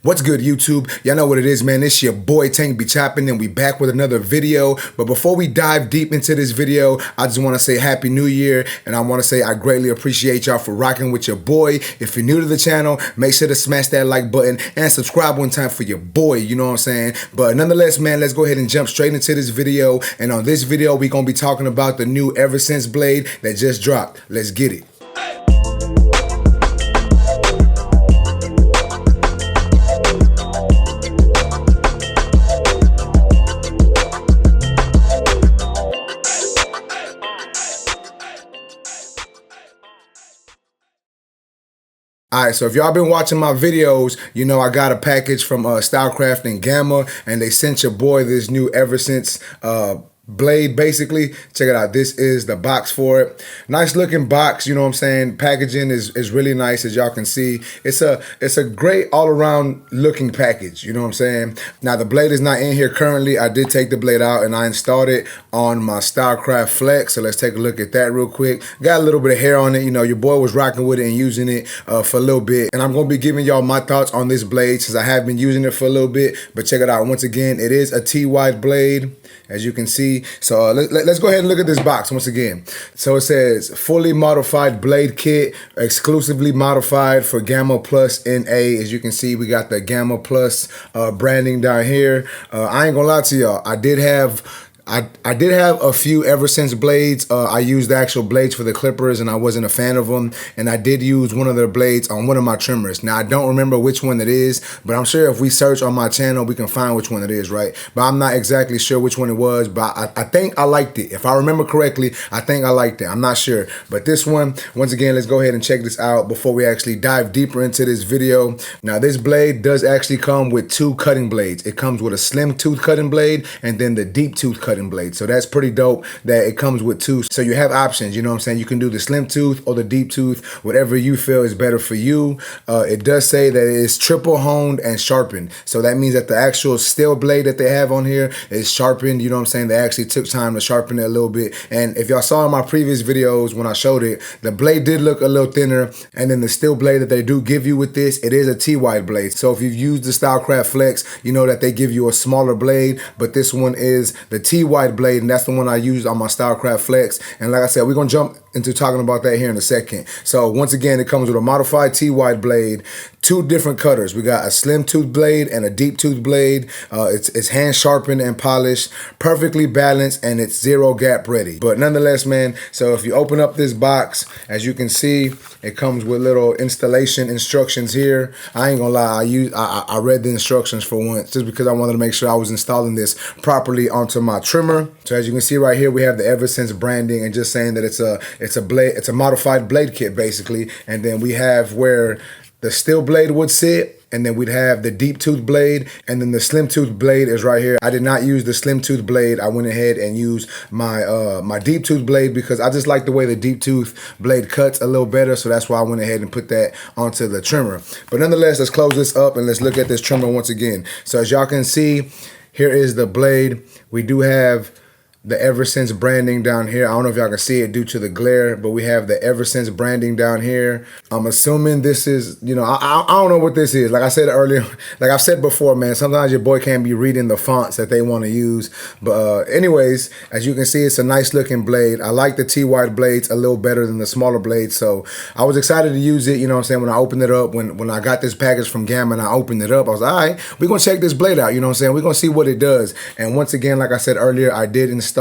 What's good, YouTube? Y'all know what it is, man. It's your boy Tank be chopping, and we back with another video. But before we dive deep into this video, I just want to say Happy New Year, and I want to say I greatly appreciate y'all for rocking with your boy. If you're new to the channel, make sure to smash that like button and subscribe one time for your boy, you know what I'm saying? But nonetheless, man, let's go ahead and jump straight into this video. And on this video, we're going to be talking about the new FILOSO blade that just dropped. Let's get it. Alright, so if y'all been watching my videos, you know I got a package from Stylecraft and Gamma, and they sent your boy this new FILOSO blade, basically. Check it out. This is the box for it. Nice looking box, you know what I'm saying? Packaging is really nice, as y'all can see. It's a great all-around looking package, you know what I'm saying? Now the blade is not in here currently. I did take the blade out and I installed it on my Stylecraft Flex, so let's take a look at that real quick. Got a little bit of hair on it, you know, your boy was rocking with it and using it for a little bit, and I'm gonna be giving y'all my thoughts on this blade since I have been using it for a little bit. But check it out. Once again, it is a T-wide blade, as you can see. So let's go ahead and look at this box once again. So it says fully modified blade kit, exclusively modified for Gamma Plus NA. As you can see, we got the Gamma Plus branding down here. I ain't gonna lie to y'all, I did have a few FILOSO blades. I used the actual blades for the clippers and I wasn't a fan of them. And I did use one of their blades on one of my trimmers. Now I don't remember which one it is, but I'm sure if we search on my channel, we can find which one it is, right? But I'm not exactly sure which one it was, but I think I liked it. If I remember correctly, I think I liked it. I'm not sure. But this one, once again, let's go ahead and check this out before we actually dive deeper into this video. Now this blade does actually come with two cutting blades. It comes with a slim tooth cutting blade and then the deep tooth cutting blade. So that's pretty dope that it comes with two. So you have options, you know what I'm saying? You can do the slim tooth or the deep tooth, whatever you feel is better for you. It does say that it is triple honed and sharpened. So that means that the actual steel blade that they have on here is sharpened, you know what I'm saying? They actually took time to sharpen it a little bit. And if y'all saw in my previous videos when I showed it, the blade did look a little thinner. And then the steel blade that they do give you with this, it is a T-wide blade. So if you've used the Stylecraft Flex, you know that they give you a smaller blade, but this one is the T-wide blade, and that's the one I used on my Stylecraft Flex. And like I said, we're gonna jump into talking about that here in a second. So once again, it comes with a modified T-wide blade, two different cutters. We got a slim tooth blade and a deep tooth blade. It's hand sharpened and polished, perfectly balanced, and it's zero gap ready. But nonetheless, man, so if you open up this box, as you can see, it comes with little installation instructions here. I ain't gonna lie, I read the instructions for once just because I wanted to make sure I was installing this properly onto my trimmer. So as you can see right here, we have the FILOSO branding and just saying that it's a modified blade kit basically. And then we have where the steel blade would sit, and then we'd have the deep tooth blade, and then the slim tooth blade is right here. I did not use the slim tooth blade. I went ahead and used my my deep tooth blade because I just like the way the deep tooth blade cuts a little better. So that's why I went ahead and put that onto the trimmer. But nonetheless, let's close this up and let's look at this trimmer once again. So as y'all can see, here is the blade. We do have the FILOSO branding down here. I don't know if y'all can see it due to the glare, but we have the FILOSO branding down here. I'm assuming this is, you know, I don't know what this is. Like I said earlier, like I've said before, man, sometimes your boy can't be reading the fonts that they want to use. But anyways, as you can see, it's a nice looking blade. I like the T-wide blades a little better than the smaller blades. So I was excited to use it, you know what I'm saying? When I opened it up, when I got this package from Gamma and I opened it up, I was like, all right, we're going to check this blade out, you know what I'm saying? We're going to see what it does. And once again, like I said earlier, I did install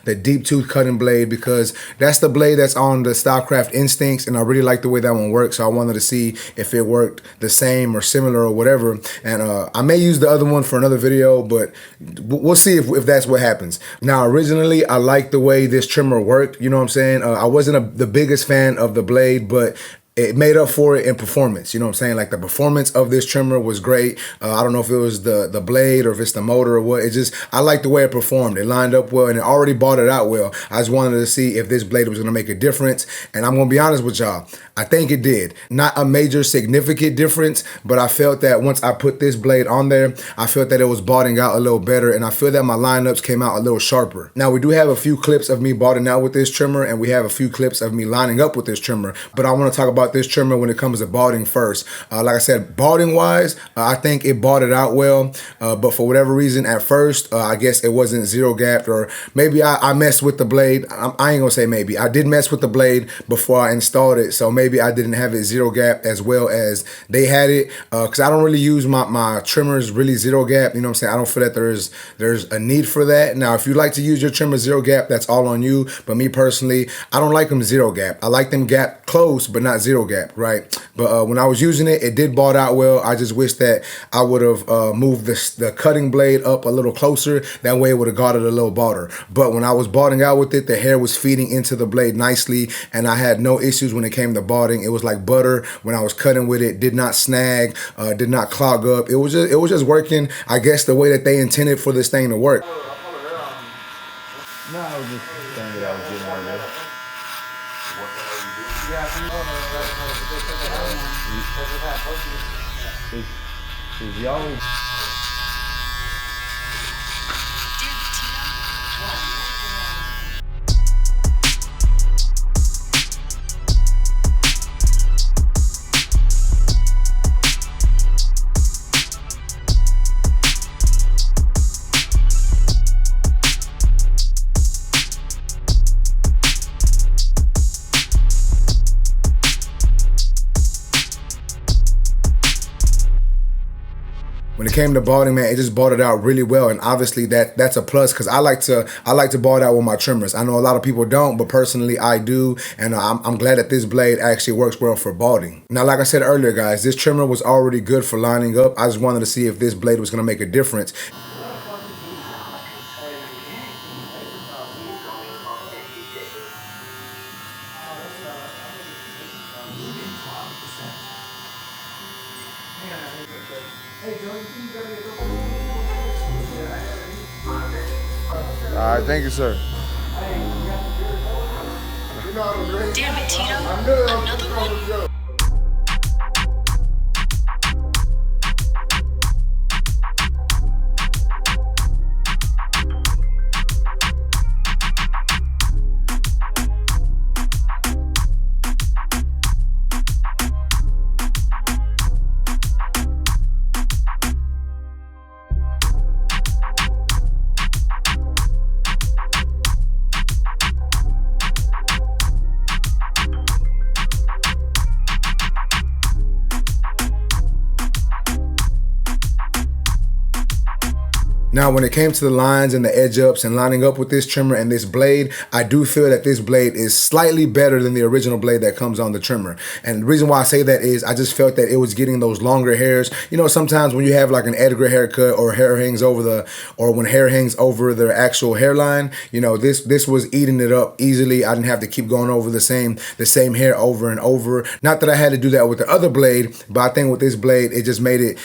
the deep tooth cutting blade because that's the blade that's on the Stylecraft Instincts, and I really like the way that one works. So I wanted to see if it worked the same or similar or whatever. And I may use the other one for another video, but we'll see if that's what happens. Now, originally, I liked the way this trimmer worked. You know what I'm saying? I wasn't the biggest fan of the blade, but it made up for it in performance. You know what I'm saying? Like the performance of this trimmer was great. I don't know if it was the blade or if it's the motor or what. It just, I like the way it performed. It lined up well and it already bought it out well. I just wanted to see if this blade was going to make a difference. And I'm going to be honest with y'all. I think it did. Not a major significant difference, but I felt that once I put this blade on there, I felt that it was botting out a little better, and I feel that my lineups came out a little sharper. Now, we do have a few clips of me botting out with this trimmer, and we have a few clips of me lining up with this trimmer, but I want to talk about about this trimmer when it comes to balding first. Like I said, balding wise, I think it balded out well, but for whatever reason at first, I guess it wasn't zero gapped, or maybe I messed with the blade. I ain't gonna say maybe. I did mess with the blade before I installed it, so maybe I didn't have it zero gap as well as they had it, because I don't really use my trimmers really zero gap. You know what I'm saying? I don't feel that there's a need for that. Now, if you like to use your trimmer zero gap, that's all on you. But me personally, I don't like them zero gap. I like them gap close, but not zero gap, right? But when I was using it, it did bald out well. I just wish that I would have moved the cutting blade up a little closer. That way it would have got it a little balder. But when I was balding out with it, the hair was feeding into the blade nicely, and I had no issues when it came to balding. It was like butter when I was cutting with it. Did not snag, did not clog up. It was just working, I guess, the way that they intended for this thing to work. No, I was just saying that I was getting out of there. Is y'all... When it came to balding, man, it just balded out really well, and obviously that's a plus, because I like to bald out with my trimmers. I know a lot of people don't, but personally I do, and I'm glad that this blade actually works well for balding. Now, like I said earlier, guys, this trimmer was already good for lining up. I just wanted to see if this blade was gonna make a difference. All right, thank you, sir. Damn it, Tito. Another one? Now, when it came to the lines and the edge ups and lining up with this trimmer and this blade, I do feel that this blade is slightly better than the original blade that comes on the trimmer. And the reason why I say that is I just felt that it was getting those longer hairs. You know, sometimes when you have like an Edgar haircut, or hair hangs over when hair hangs over the actual hairline, you know, this was eating it up easily. I didn't have to keep going over the same hair over and over. Not that I had to do that with the other blade, but I think with this blade, it just made it,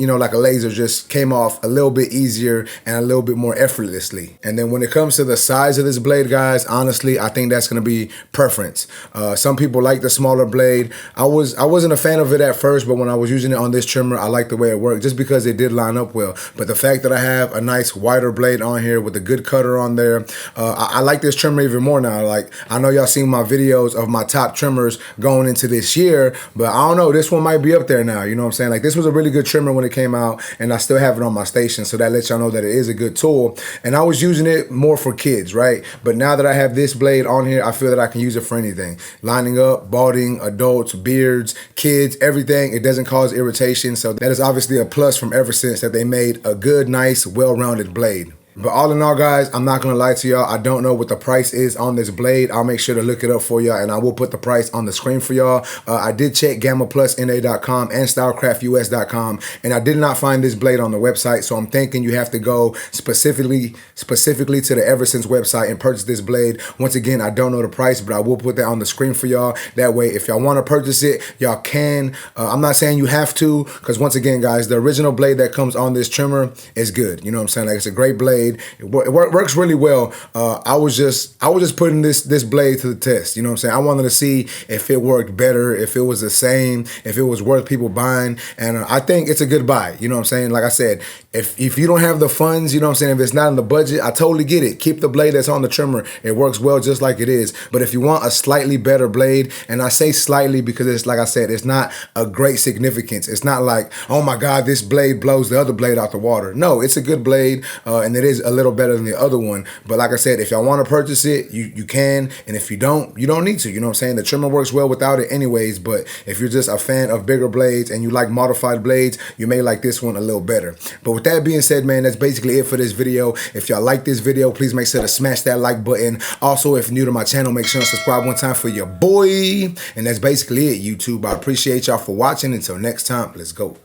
you know, like a laser, just came off a little bit easier and a little bit more effortlessly. And then when it comes to the size of this blade, guys, honestly, I think that's gonna be preference. Some people like the smaller blade. I wasn't a fan of it at first, but when I was using it on this trimmer, I liked the way it worked, just because it did line up well. But the fact that I have a nice wider blade on here with a good cutter on there, I like this trimmer even more now. Like, I know y'all seen my videos of my top trimmers going into this year, but I don't know, this one might be up there now. You know what I'm saying? Like, this was a really good trimmer when it came out, and I still have it on my station, so that lets y'all know that it is a good tool. And I was using it more for kids, right? But now that I have this blade on here, I feel that I can use it for anything. Lining up, balding, adults, beards, kids, everything. It doesn't cause irritation, so that is obviously a plus from FILOSO, that they made a good, nice, well-rounded blade. But all in all, guys, I'm not gonna lie to y'all, I don't know what the price is on this blade. I'll make sure to look it up for y'all, and I will put the price on the screen for y'all. I did check GammaPlusNA.com and StylecraftUS.com, and I did not find this blade on the website, so I'm thinking you have to go specifically to the FILOSO website and purchase this blade. Once again, I don't know the price, but I will put that on the screen for y'all. That way, if y'all wanna purchase it, y'all can. I'm not saying you have to, because once again, guys, the original blade that comes on this trimmer is good. You know what I'm saying? Like, it's a great blade. blade. It works really well. I was just putting this blade to the test. You know what I'm saying? I wanted to see if it worked better, if it was the same, if it was worth people buying. And I think it's a good buy. You know what I'm saying? Like I said, if you don't have the funds, you know what I'm saying, if it's not in the budget, I totally get it. Keep the blade that's on the trimmer. It works well just like it is. But if you want a slightly better blade, and I say slightly because it's, like I said, it's not a great significance. It's not like, oh my God, this blade blows the other blade out the water. No, it's a good blade, and it is a little better than the other one. But like I said, if y'all want to purchase it, you can. And if you don't need to. You know what I'm saying? The trimmer works well without it anyways. But if you're just a fan of bigger blades and you like modified blades, you may like this one a little better. But with that being said, man, that's basically it for this video. If y'all like this video, please make sure to smash that like button. Also, if you're new to my channel, make sure to subscribe one time for your boy. And that's basically it, YouTube. I appreciate y'all for watching. Until next time, let's go.